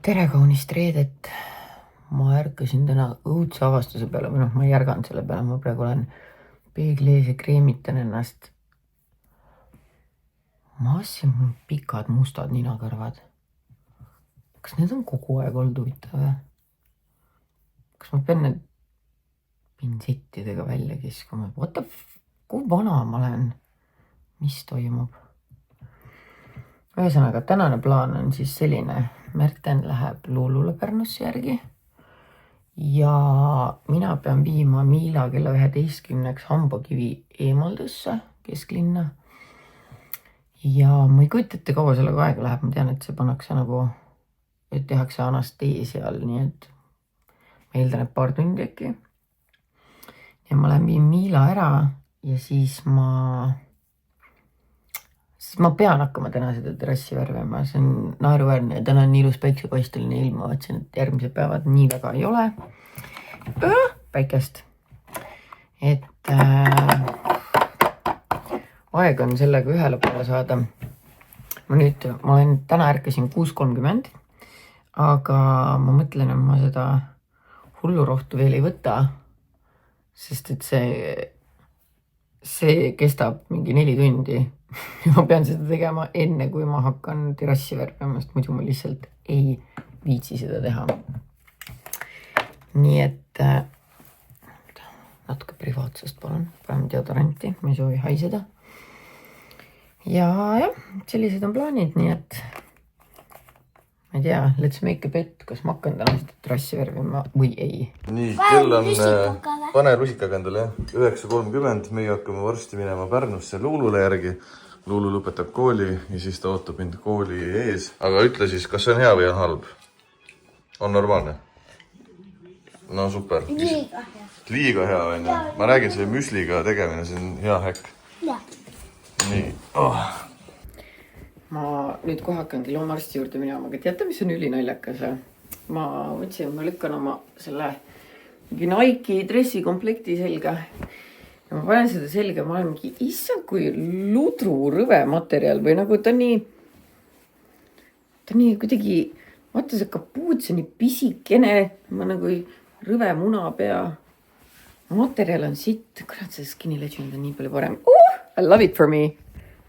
tere kaunist reedet. Ma ärkasin täna õudse avastuse peale või ma ei ärganud selle peale, ma praegu olen peegli ees ja kreemitan ennast. Ma assin mul pikad mustad ninakarvad. Kas need on kogu aeg olnud huvitav? Kas ma pean need pintsettidega välja kiskuma? Kui vana ma olen? Mis toimub? Ühesõnaga, tänane plaan on siis selline. Märten läheb Luulule Pärnusse järgi ja mina pean viima Miila kella 11 hambakivi eemaldusse kesklinna. Ja ma ei kujuta ette, kaua sellega aega läheb. Ma tean, et see pannakse nagu, et tehakse anesteesia all, nii et ma eeldan, et paar tundi äkki. Ja ma lähen viin Miila ära ja siis ma pean hakkama täna seda terrassi värvima. See on naeruväärne ja täna on nii ilus päiksepaisteline ilm. Ma vaatasin, et järgmised päevad nii väga ei ole päikest. Et aeg on sellega ühele poole saada. Ma olen täna ärkasin 6:30, aga ma mõtlen, et ma seda hullurohtu veel ei võta, sest et see kestab mingi 4 tundi. Ma pean seda tegema enne, kui ma hakkan terrassi värvima, sest muidu ma lihtsalt ei viitsi seda teha. Nii et natuke privaatsust palun, paneme deodoranti, ma ei soovi haiseda. Ja sellised on plaanid, nii et ma ei tea, let's make a bet, kas ma hakkan täna seda terrassi värvima või ei. Nii, kell on, pane rusikaga endale, 9:30, meie hakkame varsti minema Pärnusse Luulule järgi. Luulu lõpetab kooli ja siis ta ootab mind kooli ees. Aga ütle siis, kas see on hea või on halb? On normaalne? No super. Liiga hea. Liiga hea on ju. Ma räägin selle müsliga tegemine, see on hea häkk. Ja. Nii. Ma nüüd kohe hakkangi loomarsti juurde minema, aga teate, mis on ülinaljakas? Ma mõtlesin, ma lükkan oma selle Nike dressikomplekti selga. Ja ma panen seda selga, ma olen mingi, issand, kui ludru rõve materjal või nagu ta nii kuidagi, vaata see kapuuts on nii pisikene, ma nagu rõve munapea. Materjal on sitt, kurat, see Skinny Legend on nii palju parem. I love it for me.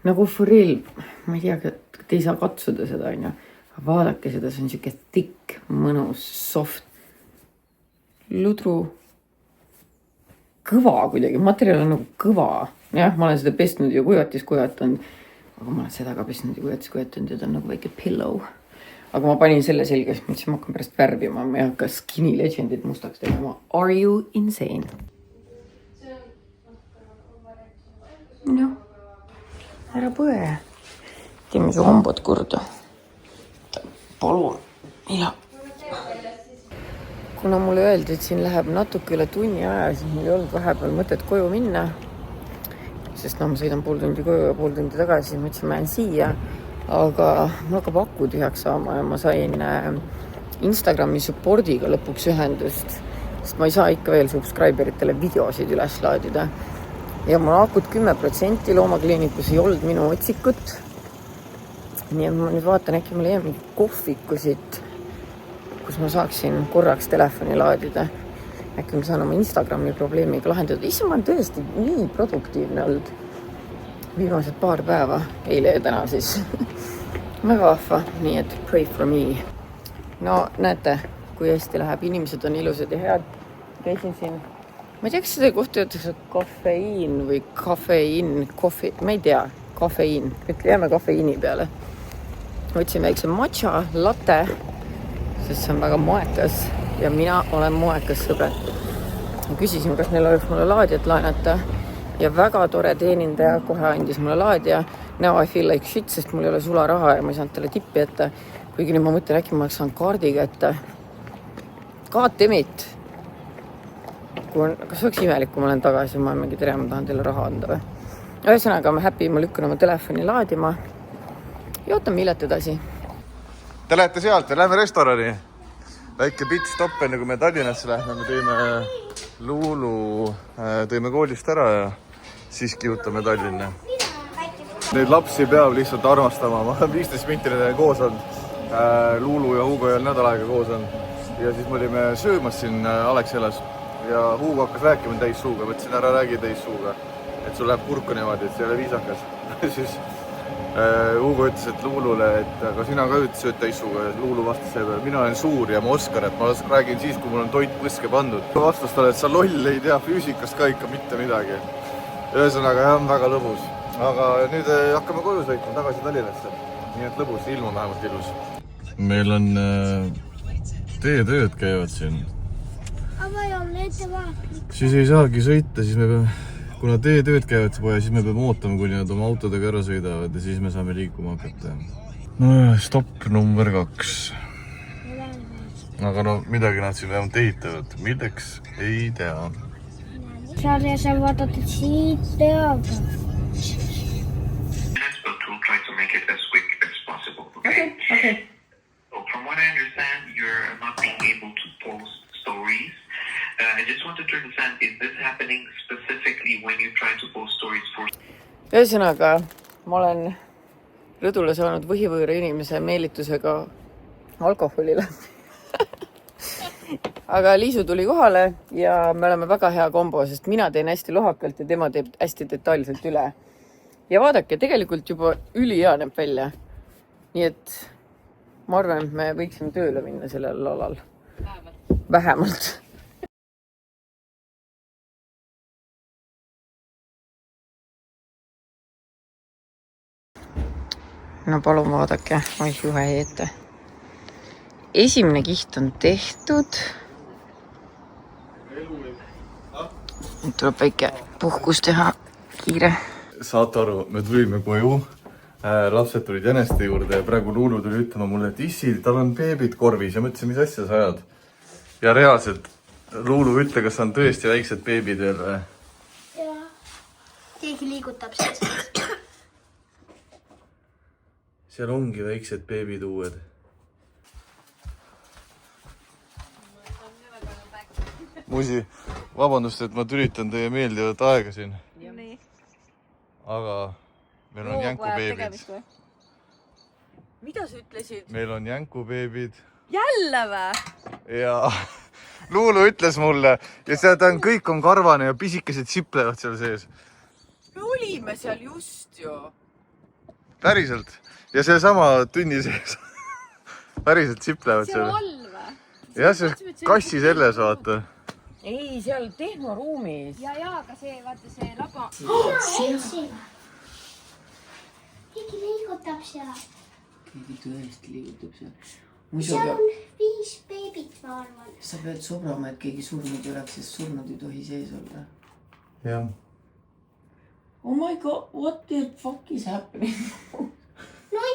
Nagu for real, ma ei tea, et ei saa katsuda seda, on ju. Vaadake seda, see on siuke thick, mõnus, soft, ludru, kõva kuidagi, materjal on nagu kõva. Jah, ma olen seda pestnud ja kuivatis kuivatanud, aga ma olen seda ka pestnud ja kuivatis kuivatanud ja ta on nagu väike pillow. Aga ma panin selle selge, sest mõtlesin, ma hakkan pärast värvima, ma ei hakka Skinny Legendit mustaks tegema. Are you insane? Noh, ära põe. Teeme su hambad korda. Palun, Miila. Kuna mulle öeldi, et siin läheb natuke üle tunni aja, siis mul ei olnud vahepeal mõtet koju minna. Sest ma sõidan pool tundi koju ja pool tundi tagasi, siis mõtlesin, ma jään siia. Aga mul hakkab aku tühjaks saama ja ma sain Instagrami supportiga lõpuks ühendust. Sest ma ei saa ikka veel subscriberitele videosid üles laadida. Ja mul akut 10%, loomakliinikus ei olnud minu otsikut. Nii et ma nüüd vaatan, äkki ma leian mingi kohvikusid, kus ma saaksin korraks telefoni laadida. Äkki ma saan oma Instagrami probleemiga lahendada. Issa, ma olen tõesti nii produktiivne olnud viimased paar päeva, eile ja täna siis. Väga vahva, nii et pray for me. No näete, kui hästi läheb. Inimesed on ilusad ja head. Käisin siin, ma ei tea, kas seda kohta öeldakse kafeiin või kafeiin, ma ei tea, kafeiin. Jääme kafeiini peale. Võtsin väikse matcha latte, sest see on väga moekas ja mina olen moekas sõber. Küsisin, kas neil oleks mulle laadijat laenata ja väga tore teenindaja kohe andis mulle laadija. Now I feel like shit, sest mul ei ole sularaha ja ma ei saanud talle tippi ette. Kuigi nüüd ma mõtlen, äkki ma oleks saanud kaardiga ette. KTM-it. Kas oleks imelik, kui ma olen tagasi ja ma mingi tere, ma tahan teile raha anda või? Ühesõnaga, ma happy, ma lükkan oma telefoni laadima ja ootan Miilet edasi. Te lähete sealt ja lähme restorani. Väike pit stopp enne, kui me Tallinnasse lähme. Me teeme Luulu, teeme koolist ära ja siis kihutame Tallinna. Neid lapsi peab lihtsalt armastama. Ma olen 15 minti koos olnud. Luulu ja Hugo ei olnud nädal aega koos olnud. Ja siis me olime söömas siin Alexelas ja Hugo hakkas rääkima täissuuga. Mõtlesin, ära räägi täissuuga, et sul läheb kurku niimoodi, et see ei ole viisakas. Siis Hugo ütles, et Luulule, et aga sina ka sööd täissuuga ja Luulu vastas selle peale, mina olen suur ja ma oskan, et ma räägin siis, kui mul on toit põske pandud. Vastas talle, et sa loll ei tea füüsikast ka ikka mitte midagi. Ühesõnaga jah, väga lõbus. Aga nüüd hakkame koju sõitma tagasi Tallinnasse. Nii et lõbus, ilm on vähemalt ilus. Meil on teetööd käivad siin. Aga ei ole ettevaatlik. Siis ei saagi sõita, siis me peame, kuna teetööd käivad poja, siis me peame ootama, kuni nad oma autodega ära sõidavad ja siis me saame liikuma hakata. No stopp number 2. Aga no midagi nad siin vähemalt ehitavad. Milleks? Ei tea. Sarja sa vaatad siit peaga. Okay. So from what I understand, you're not being able to post stories. I just wanted to understand, is this happening specifically when you try to post stories for... Ühesõnaga, ma olen rõdule saanud võhivõõra inimese meelitusega alkoholile. Aga Liisu tuli kohale ja me oleme väga hea kombo, sest mina teen hästi lohakalt ja tema teeb hästi detailselt üle. Ja vaadake, tegelikult juba ülihea näeb välja. Nii et ma arvan, et me võiksime tööle minna sellel alal. Vähemalt. No palun vaadake, ma juhe ette. Esimene kiht on tehtud. Nüüd tuleb väike puhkus teha kiire. Saate aru, me tulime koju. Lapsed tulid jäneste juurde ja praegu Luulu tuli ütlema mulle, et issi, tal on beebid korvis ja mõtlesin, mis asja sa ajad. Ja reaalselt, Luulu ütle, kas on tõesti väiksed beebid veel või? Jaa. Keegi liigutab sellest. Seal ongi väiksed beebid uued. Musi, vabandust, et ma tülitan teie meeldivat aega siin. Aga meil on jänkubeebid. Mida sa ütlesid? Meil on jänkubeebid. Jälle või? Ja Luulu ütles mulle ja seda on, kõik on karvane ja pisikesed siplevad seal sees. Me olime seal just ju. Päriselt. Ja see sama tunni sees. Päriselt siplevad seal. See on all või? Jah, see kassi selles, vaata. Ei, seal tehnoruumis. Ja, aga see, vaata see laba. Keegi liigutab seal. Keegi tõesti liigutab seal. Seal on 5 beebit, ma arvan. Sa pead sobrama, et keegi surnud ei oleks, sest surnud ei tohi sees olla. Jah. Oh my god, what the fuck is happening? No.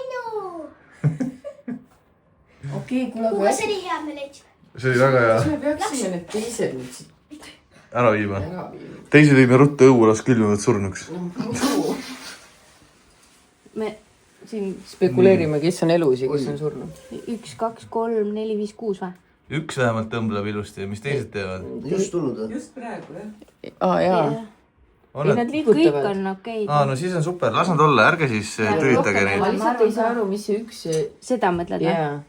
Okei, kuule, Kuhu see oli hea, me leidsime. See oli väga hea. kas me peaksime need teised nüüd siit Ära viima. ära viima? Teisi tõime ruttu õulas külmivad surnuks. Me siin Spekuleerime, kes on elus ja kes on surnud. 1, 2, 3, 4, 5, 6 või? Üks vähemalt tõmbleb ilusti ja mis teised teevad? Just tulnud või? Just praegu, jah. Jaa. On Ei, nad? nad Kõik liigutavad. on okei. No siis on super, las nad olla, ärge siis tülitage Ma neid. lihtsalt ei saa aru, mis see üks... Seda mõtled või? Jaa.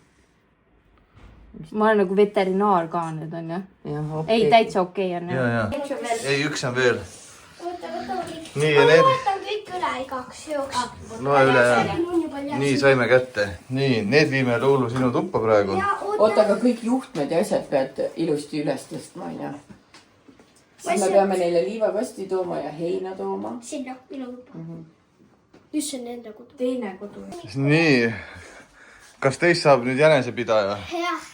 Ma olen nagu veterinaar ka nüüd on jah. Jah, Ei, täitsa okei on Ja, jah. ja. Ei, üks on veel. Võta kõik. Nii, ja need... Ma võtan kõik üle igaks juhuks. Loe üle, ja. Nii, saime kätte. Nii, need viime Luulu sinu tuppa praegu. Oota, aga kõik juhtmed ja asjad pead ilusti üles tõstma, on jah? Siis me peame neile liivakasti tooma ja heina tooma. Sinna, minu tuppa. Just see on enda kodu. Teine kodu. Nii, kas teist saab nüüd jänesepidaja? Jah.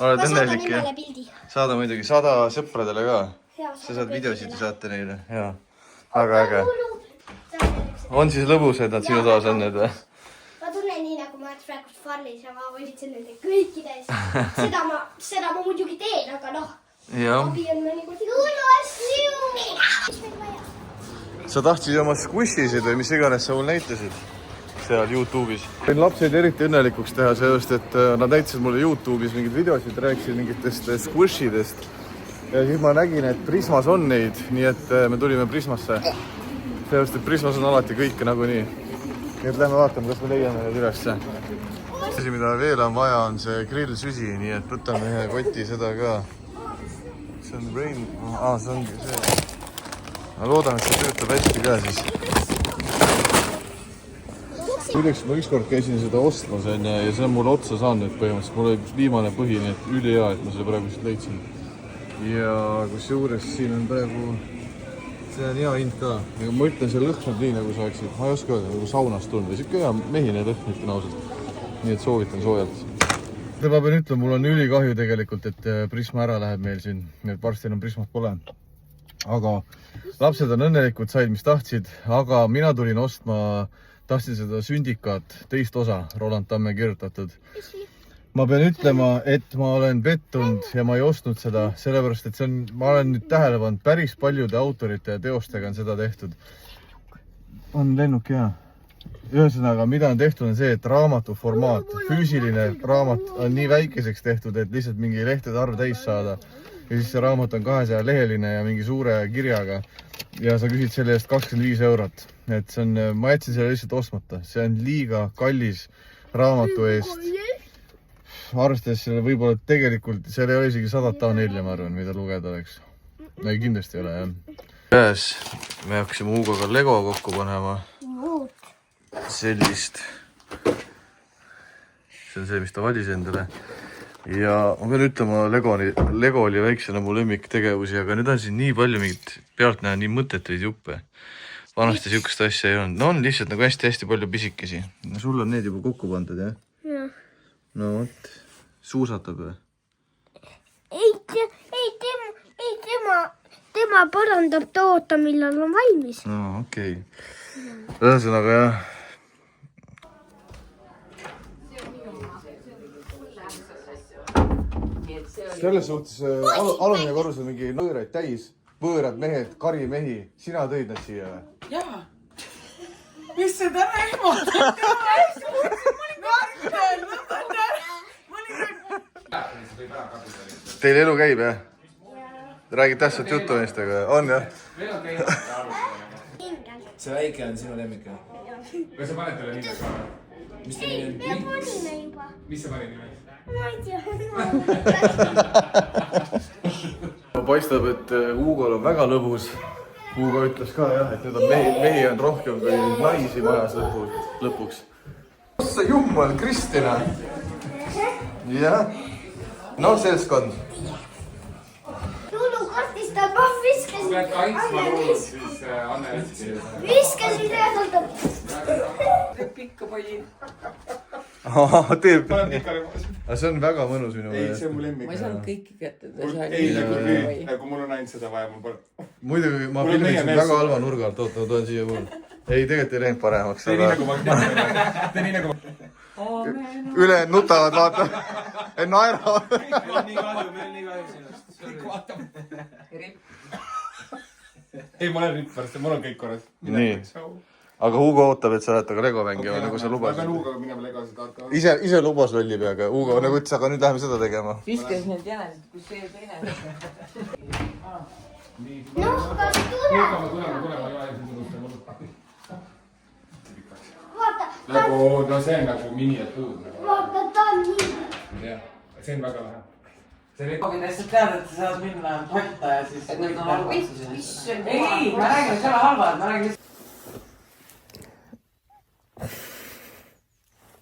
Oled Ma saadan õnnelik, jah? nimele pildi. Saada muidugi, 100 sõpradele ka. Sa saad videosid ja saate neile, jaa. Väga äge. On siis lõbus, et nad sinu taas on nüüd või? Ma tunnen nii, nagu ma oleks praegu farmis ja ma võlitsen nende kõikides. Seda ma muidugi teen, aga noh. Jah. Abi on mõnikord ulas ju. Sa tahtsid oma squishisid või mis iganes sa mul näitasid seal YouTube'is. Võin lapseid eriti õnnelikuks teha sellest, et nad näitasid mulle YouTube'is mingid videosid, rääkisid mingitest squishidest. Ja siis ma nägin, et Prismas on neid, nii et me tulime Prismasse. Sellest, et Prismas on alati kõike nagunii. Nii et lähme vaatame, kas me leiame need ülesse. asi, mida veel on vaja, on see grillsüsi, nii et võtame ühe koti seda ka. See on Rain... see ongi see. Ma loodan, et see töötab hästi ka siis. Muideks, ma ükskord käisin seda ostmas ja see on mulle otsa saanud põhimõtteliselt. Mul oli viimane põhi, nii et ülihea, et ma selle praegu siit leidsin. Ja kus juures siin on praegu... See on hea hind ka. Ma ütlen, see lõhnab nii, nagu sa oleksid. Ma ei oska öelda, nagu saunast tulnud. Siuke hea mehine lõhn, ütlen ausalt. Nii et soovitan soojalt. Ma pean ütlema, mul on ülikahju tegelikult, et Prisma ära läheb meil siin. Need varsti enam Prismat pole. Aga lapsed on õnnelikud, said mis tahtsid. Aga mina tulin ostma, tahtsin seda Sündikaat, teist osa, Roland Tamme kirjutatud. Ma pean ütlema, et ma olen pettunud ja ma ei ostnud seda, sellepärast, et ma olen nüüd tähele pannud, päris paljude autorite ja teostega on seda tehtud. On lennuk hea. Ühesõnaga, mida on tehtud, on see, et raamatu formaat, füüsiline raamat on nii väikeseks tehtud, et lihtsalt mingi lehtede arv täis saada. Ja siis see raamat on 200 leheline ja mingi suure kirjaga. Ja sa küsid selle eest 25 eurot. Et see on, ma jätsin selle lihtsalt ostmata. See on liiga kallis raamatu eest. Arvestades selle võib-olla tegelikult, seal ei ole isegi 100 A4, ma arvan, mida lugeda oleks. Ei, kindlasti ei ole, jah. Käes, me hakkasime Hugoga Lego kokku panema. Sellist. See on see, mis ta valis endale. Ja ma pean ütlema, Lego oli väiksena mu lemmiktegevusi, aga nüüd on siin nii palju mingit pealt näha nii mõttetuid juppe. Vanasti siukest asja ei olnud. No on lihtsalt nagu hästi palju pisikesi. Sul on need juba kokku pandud, jah? Jah. No vot, suusatab või? Tema parandab toota, millal on valmis. No okei. Ühesõnaga jah. Selles suhtes alumine korrus on mingi võõraid täis, võõrad mehed, karimehi. Sina tõid nad siia või? Jaa. Mis see täna ehmatab? Teil elu käib, jah? Räägid tähtsat juttu meestega? On, jah? See väike on sinu lemmik, jah? Või sa paned talle nime ka? Mis ta nimi on? Me panime juba. Mis sa paned nime? Ma ei tea. Paistab, et Hugol on väga lõbus. Hugo ütles ka, jah, et nüüd on mehi on rohkem kui naisi majas lõpuks. Ossa jummal, Kristina! Jah. No, seltskond. Lulu kortistab, ma viskasin. Pead kaitsma lood, siis Anne hästi. Viskasin ühendalt. Pikka poji. Teeb. Panen ikka Aga see on väga mõnus minu Ei, see on mu lemmik. Ma ei saanud kõiki kätte. Ei, kui mul on ainult seda vaja, mul pole. Muidugi, ma filmisin väga halva nurga alt, oota, ma toon siia mul. Ei, tegelikult ei läinud paremaks. Tee nii nagu ma... Üle nutavad, vaata. Ei naera. Nii kahju sinust. Kõik vaatame. Ei, ma olen rippar, mul on kõik korras. Nii. Aga Hugo ootab, et sa oled taga Lego mängima, nagu sa lubasid. Ma pean Hugoga minema Legosid vaatama. Ise lubas lolli peaga. Hugo nagu ütles, aga nüüd läheme seda tegema. Viskas need jänesed, kus see teine. Noh, kas tule? Tulema. Vaata, No see on nagu miniatuur. vaata, ta on nii. Jah, see on väga lahe. Koogidest sa tead, et sa saad minna totta ja siis... Et need on halvad. Ei, ma räägin, et see ole halvad, ma räägin...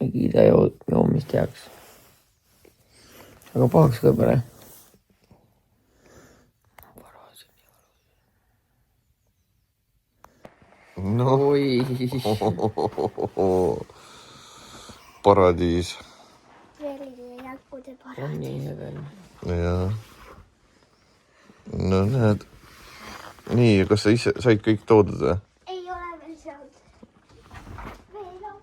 Ei kiida joomist heaks. Aga pahaks ka pole. No. Oi. Paradiis. Selline jäkude On paradiis. nii hedel. Jaa. No näed. Nii, kas sa ise said kõik toodud või? Ei ole veel saanud. Veel on.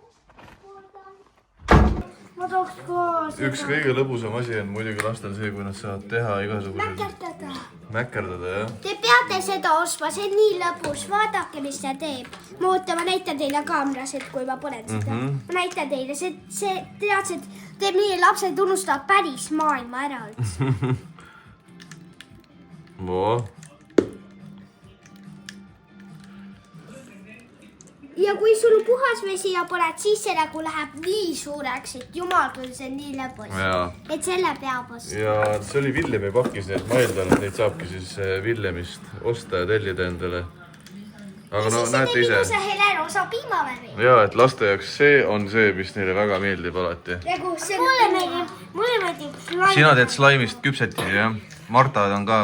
Ma tooks koos. Üks kõige lõbusam asi on muidugi lastel see, kui nad saavad teha igasuguseid... Mäkerdada. Mäkerdada, jah? Te peate seda ostma, see on nii lõbus. Vaadake, mis ta teeb. Ma näitan teile kaamerasid, kui ma panen seda. Ma näitan teile. See teadsid, teeb nii, lapsed unustavad päris maailma ära üldse. ja kui sul puhas vesi ja paned, siis see nagu läheb nii suureks, et jumal küll, see on nii lõbus. Et selle peab osta. Ja see oli Villemi pakis, nii et ma eeldan, et neid saabki siis Villemist osta ja tellida endale. Aga no näete ise. See helerosa piimavärvi. Jaa, et laste jaoks see on see, mis neile väga meeldib alati. Mulle meeldib slaim. Sina teed slaimist küpsetisi, jah? Marta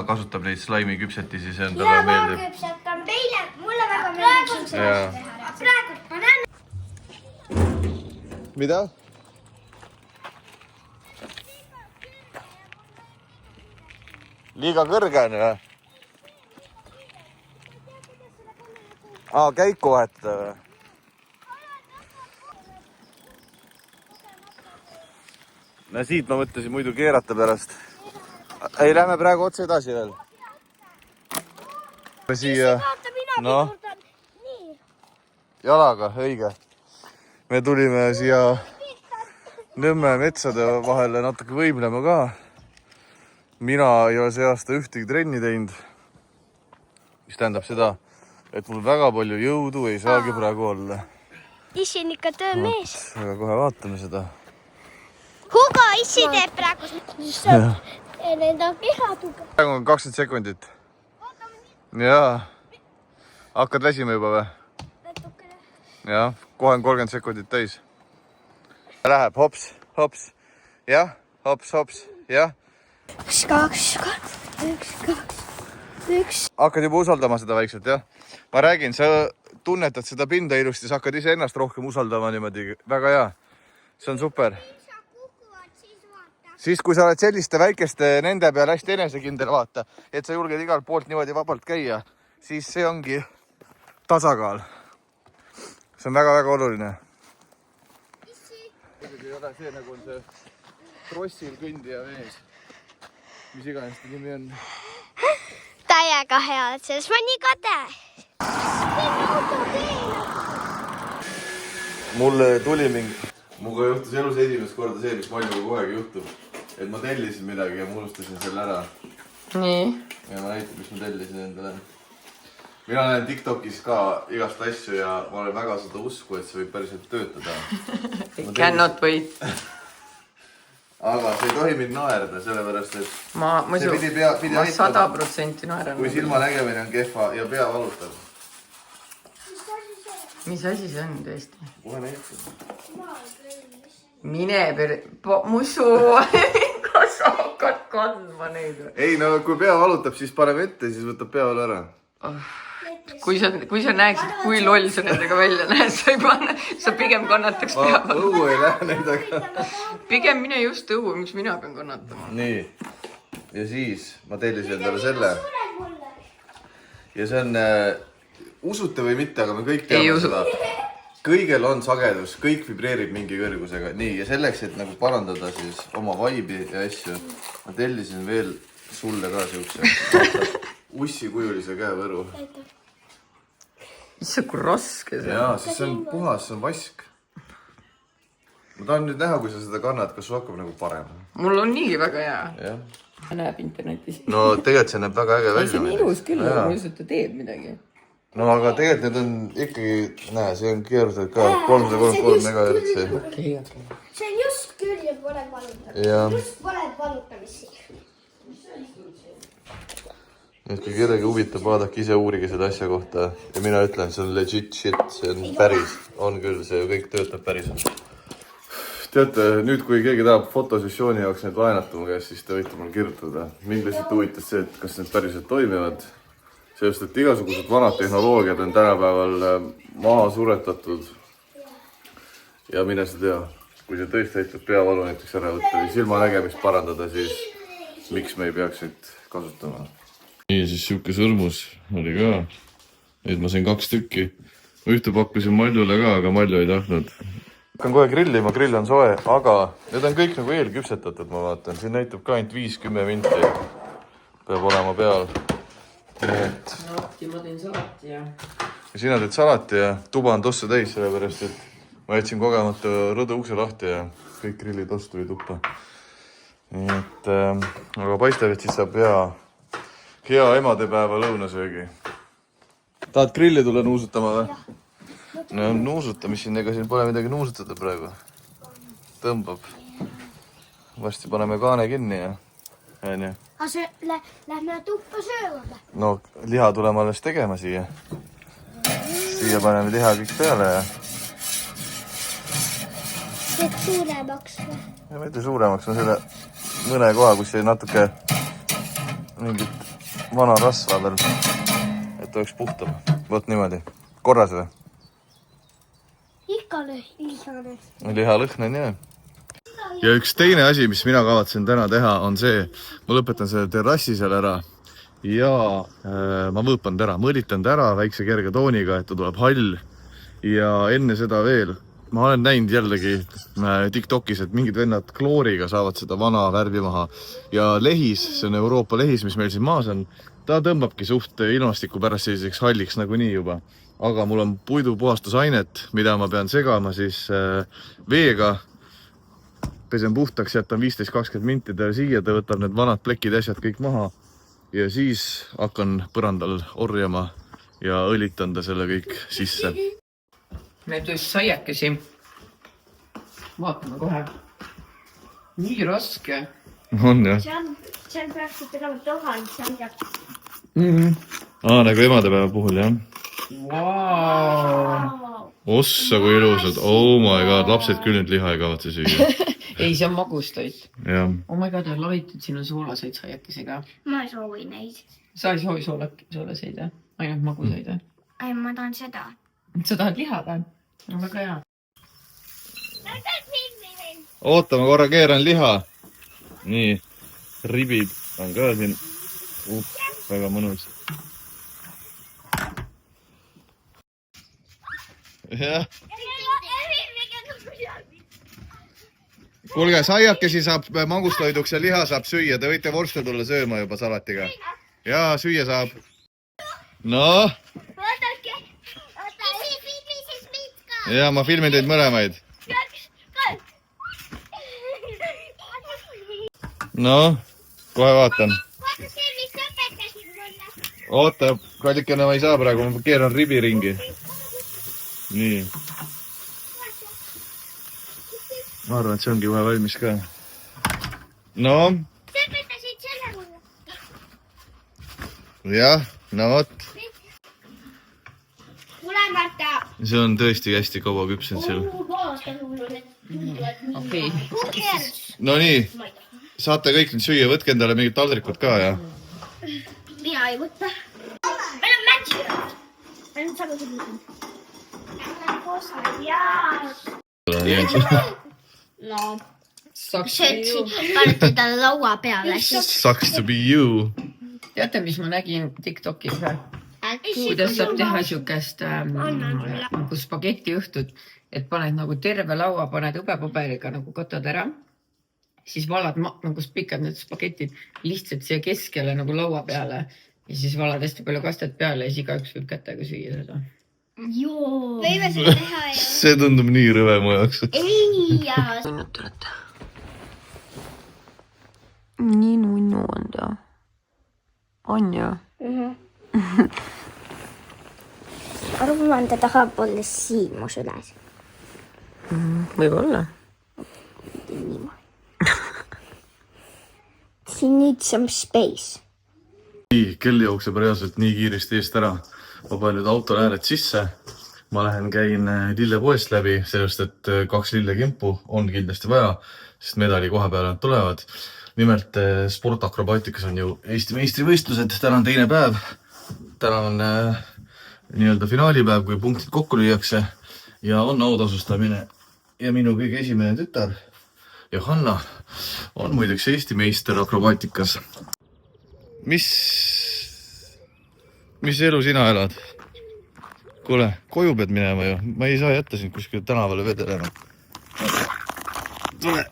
kasutab neid slaimi küpsetisi, see on talle meeldib. Ja ma küpsetan teile, mulle väga meeldib seda teha. Praegu panen. Mida? Liiga kõrge on või? Käiku vahetada või? No siit ma mõtlesin muidu keerata pärast. Ei, lähme praegu otse edasi veel. Siia, no, jalaga, õige. Me tulime siia Nõmme metsade vahele natuke võimlema ka. Mina ei ole see aasta ühtegi trenni teinud. Mis tähendab seda, et mul väga palju jõudu ei saagi praegu olla. Issi on ikka töömees. Aga kohe vaatame seda. Hugo, Issi teeb praegu. Nende kehatuga. Praegu on 20 sekundit. Jaa. Hakkad väsima juba või? Jah, kohe on 30 sekundit täis. Läheb hops, hops. Jah, hops, hops. Jah. 1, 2, 1, 2, 1. Hakkad juba usaldama seda vaikselt, jah? Ma räägin, sa tunnetad seda pinda ilusti, sa hakkad ise ennast rohkem usaldama niimoodi. Väga hea. See on super. Siis kui sa oled selliste väikeste nende peal hästi enesekindel vaata, et sa julged igalt poolt niimoodi vabalt käia, siis see ongi tasakaal. See on väga-väga oluline. Ei ole see nagu on see trossil kõndija mees. Mis iganes ta nimi on. Täiega hea, et selles ma nii kade. Mulle tuli Muga juhtus elus esimest korda see, mis Maljuga kogu aeg juhtub. Et ma tellisin midagi ja ma unustasin selle ära. Nii. Ja ma näitan, mis ma tellisin endale. Mina näen TikTokis ka igast asju ja ma olen väga seda usku, et see võib päriselt töötada. Cannot wait. Aga see ei tohi mind naerda, sellepärast, et ma 100% naeran. Kui silma nägemine on kehva ja pea valutab. Mis asi see on tõesti? Kohe näitan. Mine musu, kas sa hakkad kandma neid? Ei, no kui pea valutab, siis paneme ette, siis võtab pea valu ära. Kui sa näeksid, kui loll sa nendega välja näed, sa pigem kannataks pea valu. Õu ei lähe nendega. Pigem mine just õu, miks mina pean kannatama. Nii. Ja siis ma tellisin endale selle. Ja see on, usute või mitte, aga me kõik teame seda. Kõigel on sagedus, kõik vibreerib mingi kõrgusega. Nii, ja selleks, et nagu parandada siis oma vaibi ja asju, ma tellisin veel sulle ka siukse ussikujulise käevõru. Issa, kui raske see. Jaa, siis see on puhas, see on vask. Ma tahan nüüd näha, kui sa seda kannad, kas sul hakkab nagu parem. Mul on niigi väga hea. Jah. Näeb internetis. No tegelikult see näeb väga äge välja. See on ilus küll, aga ma just, et ta teeb midagi. No aga tegelikult need on ikkagi, näe, see on keeruselt ka 333 megahertsi. Okei. See on just küll ja pole valutamist. Just pole valutamist. Nüüd kui kedagi huvitab, vaadake ise uurige seda asja kohta. Ja mina ütlen, see on legit shit, see on päris. On küll, see kõik töötab päriselt. Teate, nüüd kui keegi tahab fotosessiooni jaoks need laenata mu käest, siis te võite mul kirjutada. Mind lihtsalt huvitas see, et kas need päriselt toimivad. Seepärast, et igasugused vanad tehnoloogiad on tänapäeval maha suretatud. Ja mine sa tea, kui see tõesti aitab peavalu näiteks ära võtta või silma nägemist parandada, siis miks me ei peaks neid kasutama? Nii, siis siuke sõrmus oli ka. Nüüd ma sain 2 tükki. Ma ühte pakkusin Maljule ka, aga Malju ei tahtnud. Hakkan kohe grillima, grill on soe, aga need on kõik nagu eelküpsetatud, ma vaatan. Siin näitab ka ainult 5-10 minti. Peab olema peal. Salati, ma teen salati ja... Sina teed salati ja tuba on tosse täis, sellepärast, et ma jätsin kogemata rõdu ukse lahti ja kõik grillitoss tuli tuppa. Nii et, aga paistab, et siis saab hea emadepäeva lõunasöögi. Tahad grilli tulla nuusutama või? no nuusutamist siin, ega siin pole midagi nuusutada praegu. Tõmbab. Vasti paneme kaane kinni ja on ju. Aga lähme tuppa sööma. No liha tuleme alles tegema siia. Siia paneme liha kõik peale ja... Et suuremaks või? Ja mitte suuremaks on selle mõne koha, kus jäi natuke mingit vana rasva veel, et oleks puhtam. Võt niimoodi. Korras või? Ikka lihane. Liha lõhn on jah. Ja üks teine asi, mis mina kavatsen täna teha, on see, ma lõpetan selle terrassi seal ära ja ma võõpan ta ära, mõõditan ta ära väikse kerge tooniga, et ta tuleb hall. Ja enne seda veel, ma olen näinud jällegi TikTokis, et mingid vennad klooriga saavad seda vana värvi maha. Ja lehis, see on Euroopa lehis, mis meil siin maas on, ta tõmbabki suht ilmastiku pärast selliseks halliks nagunii juba. Aga mul on puidupuhastusainet, mida ma pean segama siis veega. Pesen puhtaks, jätan 15-20 minti ta siia, ta võtab need vanad plekid asjad kõik maha ja siis hakkan põrandal orjama ja õlitan ta selle kõik sisse. Meil tuli saiakesi. Vaatame kohe. Nii raske. On jah. See on praegu tegema tohan saiak. Nagu emadepäeva puhul jah. Wow. Ossa kui ilusad. Oh my god, lapsed küll nüüd liha ei kavatse süüa. Ei, see on magustoit. Ja. Oh my god, on lavitud, siin on soolaseid saiakesi ka. Ma ei soovi neid. Sa ei soovi soolaseid, jah? Ainult magusaid, jah? Ei, ma tahan seda. Sa tahad liha või? On väga hea. Oota, ma korra keeran liha. Nii, ribid on ka siin. Väga mõnus. Jah. Kuulge, saiakesi saab magustoiduks ja liha saab süüa. Te võite vorste tulla sööma juba salatiga. Jaa, süüa saab. No? Jaa, ma filmin teid mõlemaid. No, kohe vaatan. Oota, kallikene ma ei saa praegu, ma keeran ribi ringi. Nii. Ma arvan, et see ongi kohe valmis ka. No? Jah, no vot. See on tõesti hästi kaua küpsenud seal. Okei. No nii, saate kõik nüüd süüa, võtke endale mingid taldrikud ka, jah? Mina ei võtta. Meil on mätširad. Meil on samasugused. No. Panete ta laua peale. Sucks to be you. Teate, mis ma nägin TikTokis või? Kuidas saab teha siukest nagu spagetti õhtut, et paned nagu terve laua, paned õbepaberiga nagu katad ära, siis valad nagu pikad need spagetid lihtsalt siia keskele nagu laua peale ja siis valad hästi palju kastet peale ja siis igaüks võib kätega süüa seda. Joo. Võime seda teha ju. See tundub nii rõve mu jaoks. Ei jaa. Nunnut olete. Nii nunnu on ta. On ju? Arvan, ta tahab olla siin mu süles. Võib-olla. She needs some space. Kell jookseb reaalselt nii kiiresti eest ära. Ma panen nüüd autolääred sisse. Ma lähen käin lillepoest läbi, sellest, et 2 lillekimpu on kindlasti vaja, sest medali koha peale nad tulevad. Nimelt sportakrobaatikas on ju Eesti meistrivõistlused, täna on teine päev. Täna on nii-öelda finaalipäev, kui punktid kokku lüüakse ja on autasustamine. Ja minu kõige esimene tütar, Johanna, on muideks Eesti meister akrobaatikas. Mis elu sina elad? Kuule, koju pead minema ju. Ma ei saa jätta sind kuskil tänavale vedelema. Tule.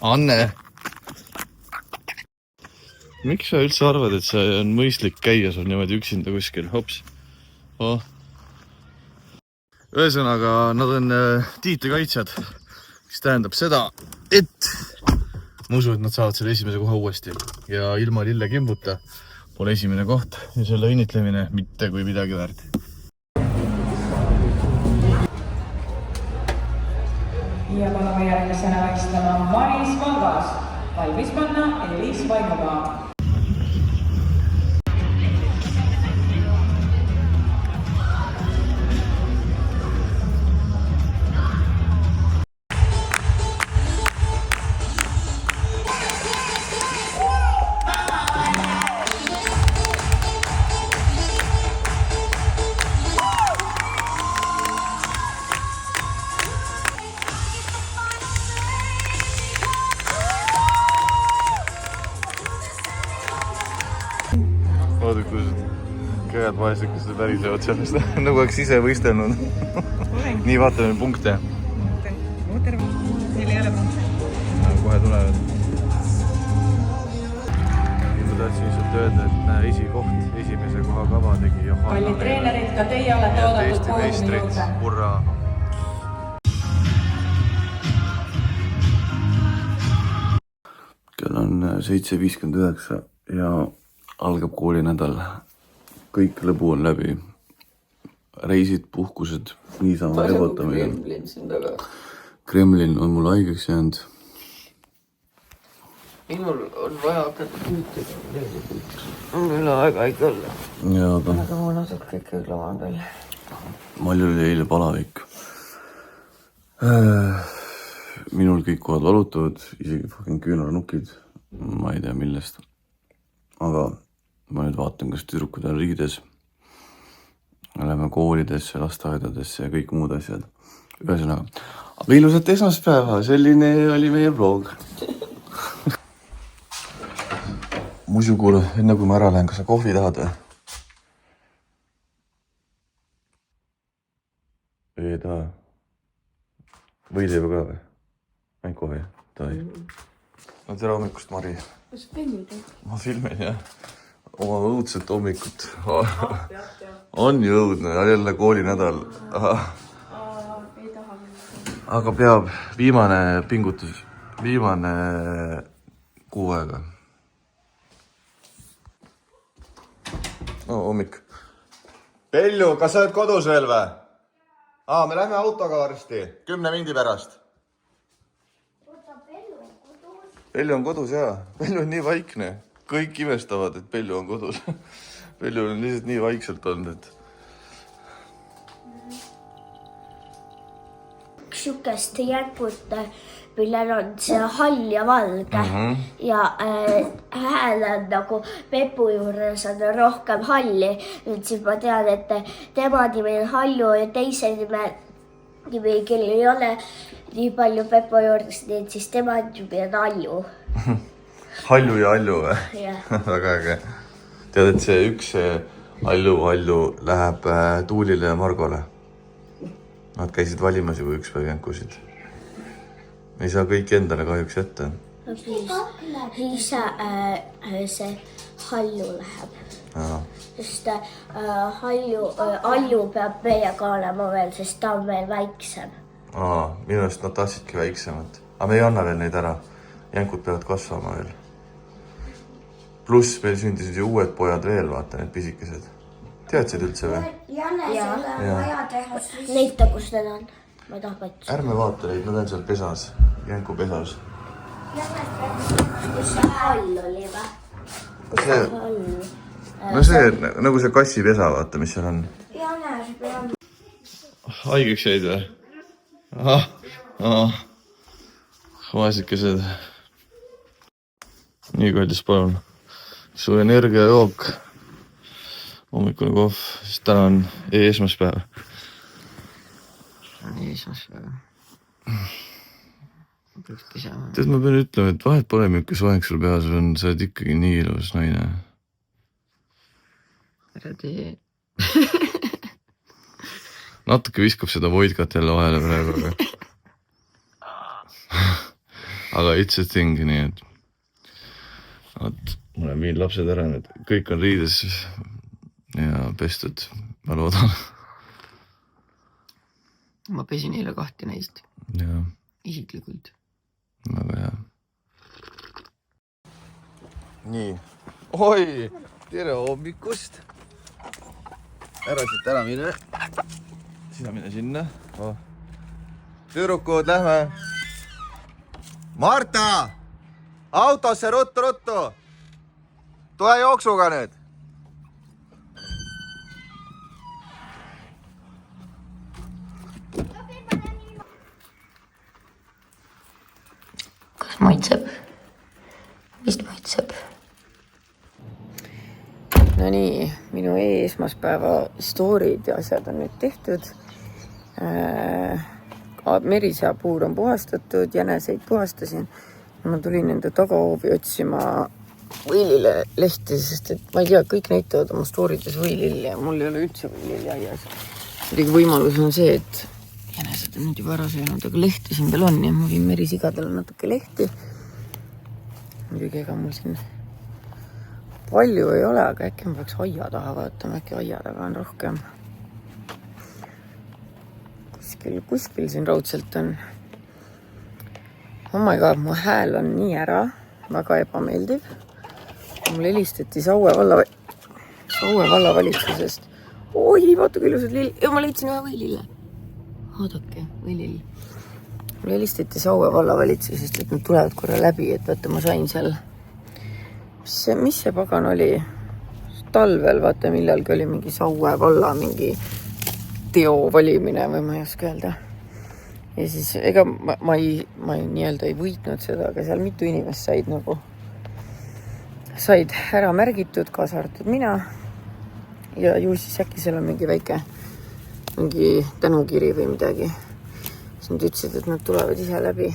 Anne. Miks sa üldse arvad, et see on mõistlik käia sul niimoodi üksinda kuskil? Hops. Oh. Ühesõnaga, nad on tiitlikaitsjad, mis tähendab seda, et ma usun, et nad saavad selle esimese koha uuesti. Ja ilma lillekimbuta on esimene koht ja selle õnnitlemine mitte kui midagi väärt. Ja palume järgmisena väistama Maris Valgas. Valmis panna Elis Vaimumaa. Vaata, kus käed vaesekesed värisevad sellest, nagu oleks ise võistelnud. Nii, vaatame punkte. Neil ei ole punkte. Kohe tulevad. Ma tahtsin lihtsalt öelda, et esikoht, esimese koha kava tegi Johanna. Kallid treenerid, ka teie olete oodatud poodiumi juurde. Hurraa! Kell on 7:59 ja algab koolinädal. Kõik lõbu on läbi. Reisid, puhkused, niisama rebotamine. Kremlin on mul haigeks jäänud. Minul on vaja hakata püütega. On üle aega ikka olla. Aga ma natuke ikka klavan veel. Maljul oli eile palavik. Minul kõik kohad valutavad, isegi fucking küünarnukid. Ma ei tea millest. Aga ma nüüd vaatan, kas tüdrukud on riides. Lähme koolidesse, lasteaedadesse ja kõik muud asjad. Ühesõnaga. Aga ilusat esmaspäeva, selline oli meie vlog. Muidu kuule, enne kui ma ära lähen, kas sa kohvi tahad või? Ei taha. Võileiba ka või? Ainult kohvi, tahi. No tere hommikust, Mari. Kas filmid? Ma filmin, jah. Oma õudset hommikut. On ju õudne, jälle koolinädal. Ei taha. Aga peab viimane pingutus, viimane kuu aega. No, hommik. Pelju, kas sa oled kodus veel või? Me lähme autoga varsti, 10 mindi pärast. Pelju on kodus, jaa. Pelju on nii vaikne. Kõik imestavad, et Pelju on kodus. Pelju on lihtsalt nii vaikselt olnud, et... Sükest jätkut, millel on see hall ja valge ja hääl on nagu Pepu juures on rohkem halli. Nüüd siis ma tean, et tema nimi on Hallu ja teise nimi, kellel ei ole nii palju Pepu juures, nii et siis tema nimi on Allu. Hallu ja Allu või? Jah. Väga äge. Tead, et see üks Allu läheb Tuulile ja Margole. Nad käisid valimas juba üks päev jänkusid. Ei saa kõik endale kahjuks jätta. Siis see Hallu läheb. Sest Allu peab meiega olema veel, sest ta on veel väiksem. Minu eest nad tahtsidki väiksemat. Aga me ei anna veel neid ära. Jänkud peavad kasvama veel. Pluss meil sündisid ju uued pojad veel, vaata, need pisikesed. Teadsid üldse või? Leita, kus need on. Ma ei taha patsu. Ärme vaata neid, nad on seal pesas. Jänku pesas. Kus see Hall oli või? No see, nagu see kassi pesa, vaata, mis seal on. Haigeks jäid või? Vaesikesed. Nii kallis, palun. Su energiajook. Hommikune kohv, sest täna on esmaspäev. Esmaspäev. Peaks pisama. Tead, ma pean ütlema, et vahet pole, milline soeng sul peas on, sa oled ikkagi nii ilus naine. Ära tee. Natuke viskab seda voidkat jälle vahele praegu. Aga it's a thing, nii et... Ma olen viin lapsed ära nüüd. Kõik on riides ja pestud, ma loodan. Ma pesin eile 2 neist. Jaa. Isiklikult. Väga hea. Nii. Oi! Tere hommikust! Ära siit ära mine. Sina mine sinna. tüdrukud, lähme. Marta! Autosse ruttu! Tule jooksuga nüüd. Kas maitseb? Vist maitseb. No nii, minu esmaspäeva story'd ja asjad on nüüd tehtud. Meriseapuur on puhastatud, jäneseid puhastasin. Ma tulin enda tagahoovi otsima võilile lehti, sest et ma ei tea, kõik näitavad oma story'des võililli ja mul ei ole üldse võililli aias. Muidugi võimalus on see, et jänesed on nüüd juba ära söönud, aga lehti siin veel on ja ma viin merisigadele natuke lehti. Muidugi ega mul siin palju ei ole, aga äkki ma peaks aia taha vaatama, äkki aia taga on rohkem. Kuskil siin raudselt on. Oh my god, mu hääl on nii ära, väga ebameeldiv. Mul helistati Saue vallavalitsusest. Oi, vaata kui ilusad lill. Ja ma leidsin ühe võilille. Vaadake, võilill. Mul helistati Saue vallavalitsusest, et nad tulevad korra läbi, et vaata, ma sain seal. Mis see pagan oli? Talvel, vaata, millalgi oli mingi Saue valla mingi teo valimine või ma ei oska öelda. Ja siis ega ma ei nii-öelda ei võitnud seda, aga seal mitu inimest said ära märgitud, kaasa arvatud mina. Ja ju siis äkki seal on mingi väike tänukiri või midagi. Siis nad ütlesid, et nad tulevad ise läbi.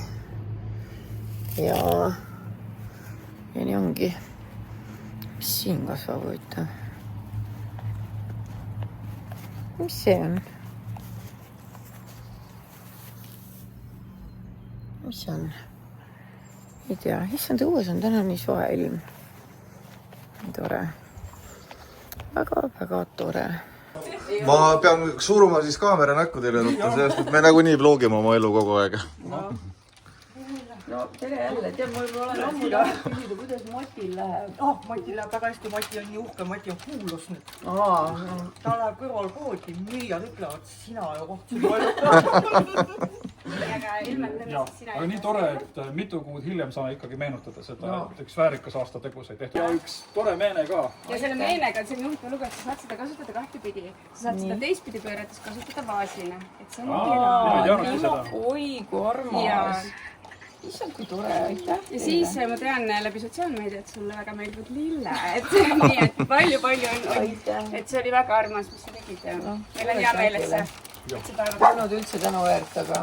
Ja nii ongi. Mis siin kasvab võita? Mis see on? Mis see on? Ei tea, issand õues on täna nii soe ilm. Tore. Väga tore. Ma pean suruma siis kaamera näkku teile ruttu, sest et me nagunii vlogime oma elu kogu aeg. No tere jälle, tead, ma juba olen ammu küsida, kuidas Matil läheb. Matil läheb väga hästi, Mati on nii uhke, Mati on kuulus nüüd. Ta läheb kõrvalpoodi, müüjad ütlevad, sina ju kohtusid palju. Aga nii tore, et mitu kuud hiljem saame ikkagi meenutada seda, et üks väärikas aasta tegu sai tehtud. Ja üks tore meene ka. Ja selle meenega on selline huvitav lugu, et sa saad seda kasutada kahtepidi. Sa saad seda teistpidi pöörates kasutada vaasina. Et see on Oi, kui armas. Issand, kui tore, aitäh. Ja siis ma tean läbi sotsiaalmeedia, et sulle väga meeldivad lilled. Nii, et palju on. Et see oli väga armas, mis sa tegid. Meil on hea meel, et seda ei olnud üldse tänu väärt, aga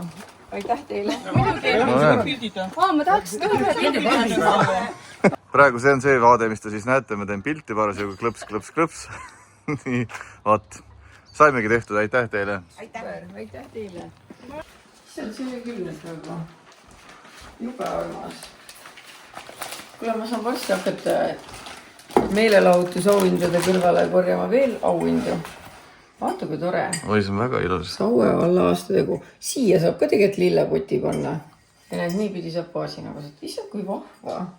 aitäh teile. Ma tahaks ühe pildi. Praegu see on see vaade, mis te siis näete. Ma teen pilti parasjagu klõps. Nii, vaat. Saimegi tehtud, aitäh teile. Aitäh teile. See oli küll nüüd praegu. Jube armas. Kuule, ma saan varsti hakata meelelahutusauhindade kõrvale korjama veel auhindu. Vaata, kui tore. Oi, see on väga ilus. Saue valla aastategu. Siia saab ka tegelikult lillepoti panna. Ja need niipidi saab baasina kasutama. Issand, kui vahva.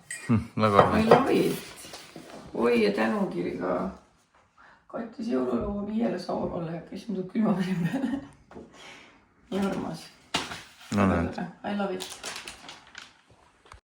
Väga I love it. Oi, ja tänukiri ka. Kattis jõululoo 5 Saue valla ja kes muidu külma peale. Nii armas. No näed. I love it.